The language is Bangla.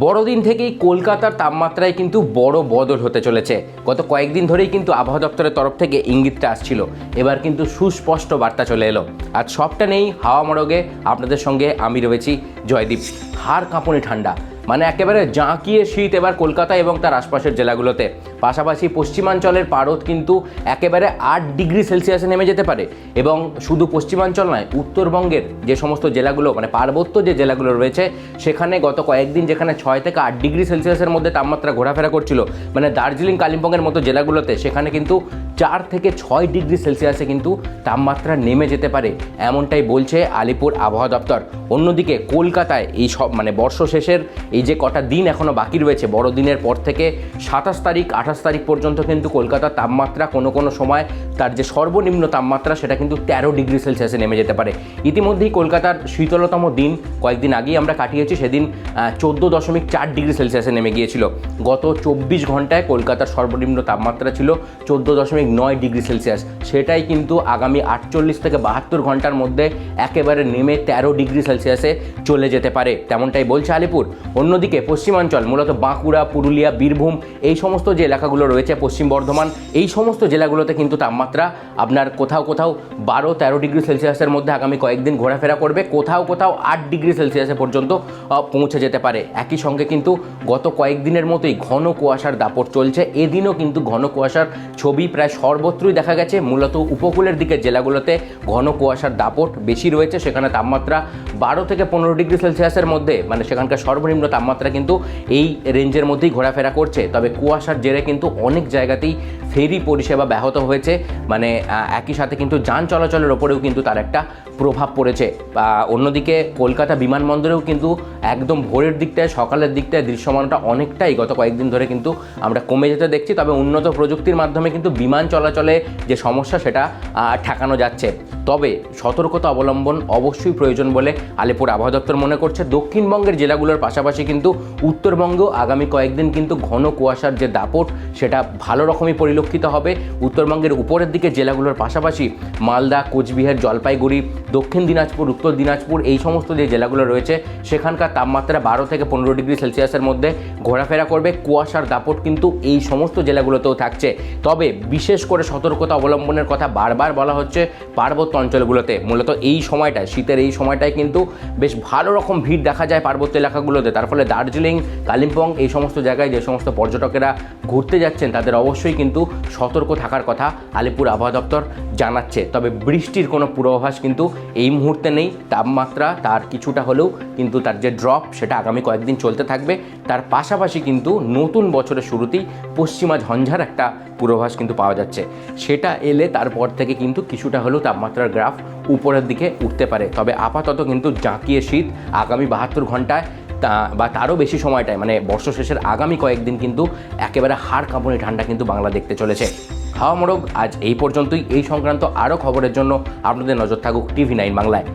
বড়দিন থেকেই কলকাতার তাপমাত্রায় কিন্তু বড় বদল হতে চলেছে। গত কয়েকদিন ধরেই কিন্তু আবহাওয়া দপ্তরের তরফ থেকে ইঙ্গিতটা আসছিল, এবার কিন্তু সুস্পষ্ট বার্তা চলে এলো। আজ সবটা নেই হাওয়া মড়কে আপনাদের সঙ্গে আমি রয়েছি জয়দীপ। হাড় কাঁপুনি ঠান্ডা, মানে একেবারে জাঁকিয়ে শীত এবার কলকাতা এবং তার আশপাশের জেলাগুলোতে। পাশাপাশি পশ্চিমাঞ্চলের পারদ কিন্তু একেবারে 8 ডিগ্রি সেলসিয়াসে নেমে যেতে পারে। এবং শুধু পশ্চিমাঞ্চল নয়, উত্তরবঙ্গের যে সমস্ত জেলাগুলো মানে পার্বত্য যে জেলাগুলো রয়েছে সেখানে গত কয়েকদিন যেখানে 6 থেকে 8 ডিগ্রি সেলসিয়াসের মধ্যে তাপমাত্রা ঘোরাফেরা করছিল, মানে দার্জিলিং কালিম্পংয়ের মতো জেলাগুলোতে, সেখানে কিন্তু 4 থেকে 6 ডিগ্রি সেলসিয়াসে কিন্তু তাপমাত্রা নেমে যেতে পারে, এমনটাই বলছে আলিপুর আবহাওয়া দপ্তর। অন্যদিকে কলকাতায় এই সব মানে বর্ষ শেষের এই যে কটা দিন এখনও বাকি রয়েছে, বড়দিনের পর থেকে 27 তারিখ 28 তারিখ পর্যন্ত কিন্তু কলকাতার তাপমাত্রা কোনো সময় তার যে সর্বনিম্ন তাপমাত্রা সেটা কিন্তু 13 ডিগ্রি সেলসিয়াসে নেমে যেতে পারে। ইতিমধ্যেই কলকাতার শীতলতম দিন কয়েকদিন আগেই আমরা কাটিয়েছি, সেদিন 14.4 ডিগ্রি সেলসিয়াসে নেমে গিয়েছিল। গত 24 ঘন্টায় কলকাতার সর্বনিম্ন তাপমাত্রা ছিল 14.9 ডিগ্রি সেলসিয়াস, সেটাই কিন্তু আগামী 48 থেকে 72 ঘন্টার মধ্যে একেবারে নেমে 13 ডিগ্রি সেলসিয়াসে চলে যেতে পারে, তেমনটাই বলছে আলিপুর। অন্যদিকে পশ্চিমাঞ্চল, মূলত বাঁকুড়া, পুরুলিয়া, বীরভূম, এই সমস্ত যে এলাকাগুলো রয়েছে, পশ্চিম বর্ধমান, এই সমস্ত জেলাগুলোতে কিন্তু তাপমাত্রা আপনার কোথাও 12-13 ডিগ্রি সেলসিয়াসের মধ্যে আগামী কয়েকদিন ঘোরাফেরা করবে, কোথাও 8 ডিগ্রি সেলসিয়াসে পর্যন্ত পৌঁছে যেতে পারে। একই সঙ্গে কিন্তু গত কয়েকদিনের মতোই ঘন কুয়াশার দাপট চলছে। এদিনও কিন্তু ঘন কুয়াশার ছবি প্রায় সর্বত্রই দেখা গেছে। মূলত উপকূলের দিকের জেলাগুলোতে ঘন কুয়াশার দাপট বেশি রয়েছে, সেখানে তাপমাত্রা 12 থেকে 15 ডিগ্রি সেলসিয়াসের মধ্যে, মানে সেখানকার সর্বনিম্ন তাপমাত্রা কিন্তু এই রেঞ্জের মধ্যেই ঘোরাফেরা করছে। তবে কুয়াশার জেরে কিন্তু অনেক জায়গাতেই ফেরি পরিষেবা ব্যাহত হয়েছে, মানে একই সাথে কিন্তু যান চলাচলের ওপরেও কিন্তু তার একটা প্রভাব পড়েছে। অন্যদিকে কলকাতা বিমানবন্দরেও কিন্তু একদম ভোরের দিকটায়, সকালের দিকটায় দৃশ্যমানটা অনেকটাই গত কয়েকদিন ধরে কিন্তু আমরা কমে যেতে দেখছি। তবে উন্নত প্রযুক্তির মাধ্যমে কিন্তু বিমান চলাচলে যে সমস্যা সেটা ঠেকানো যাচ্ছে। তবে সতর্কতা অবলম্বন অবশ্যই প্রয়োজন বলে আলিপুর আবহাওয়া দপ্তর মনে করছে। দক্ষিণবঙ্গের জেলাগুলোর পাশাপাশি কিন্তু উত্তরবঙ্গেও আগামী কয়েকদিন কিন্তু ঘন কুয়াশার যে দাপট সেটা ভালো রকমই পরিলক্ষিত হবে। উত্তরবঙ্গের উপরের দিকে জেলাগুলোর পাশাপাশি মালদা, কোচবিহার, জলপাইগুড়ি, দক্ষিণ দিনাজপুর, উত্তর দিনাজপুর, এই সমস্ত যে জেলাগুলো রয়েছে সেখানকার তাপমাত্রা 12 থেকে 15 ডিগ্রি সেলসিয়াসের মধ্যে ঘোরাফেরা করবে। কুয়াশার দাপট কিন্তু এই সমস্ত জেলাগুলোতেও থাকছে। তবে বিশেষ করে সতর্কতা অবলম্বনের কথা বারবার বলা হচ্ছে পার্বত্য অঞ্চলগুলোতে। মূলত এই সময়টায়, শীতের এই সময়টায় কিন্তু বেশ ভালো রকম ভিড় দেখা যায় পার্বত্য এলাকাগুলোতে। তার ফলে দার্জিলিং, কালিম্পং, এই সমস্ত জায়গায় যে সমস্ত পর্যটকেরা ঘুরতে যাচ্ছেন তাদের অবশ্যই কিন্তু সতর্ক থাকার কথা আলিপুর আবহাওয়া দপ্তর জানাচ্ছে। তবে বৃষ্টির কোনো পূর্বাভাস কিন্তু এই মুহূর্তে নেই। তাপমাত্রা তার কিছুটা হলেও কিন্তু তার যে ড্রপ সেটা আগামী কয়েকদিন চলতে থাকবে। তার পাশাপাশি কিন্তু নতুন বছরের শুরুতেই পশ্চিমা ঝঞ্ঝার একটা পূর্বাভাস কিন্তু পাওয়া যাচ্ছে। সেটা এলে তারপর থেকে কিন্তু কিছুটা হলেও তাপমাত্রার গ্রাফ উপরের দিকে উঠতে পারে। তবে আপাতত কিন্তু জাঁকিয়ে শীত আগামী 72 ঘন্টায় বা তারও বেশি সময়টায়, মানে বর্ষ শেষের আগামী কয়েকদিন কিন্তু একেবারে হাড় কাঁপুনি ঠান্ডা কিন্তু বাংলা দেখতে চলেছে। হাওয়া মড়ক আজ এই পর্যন্তই। এই সংক্রান্ত আরও খবরের জন্য আপনাদের নজর থাকুক TV9 বাংলায়।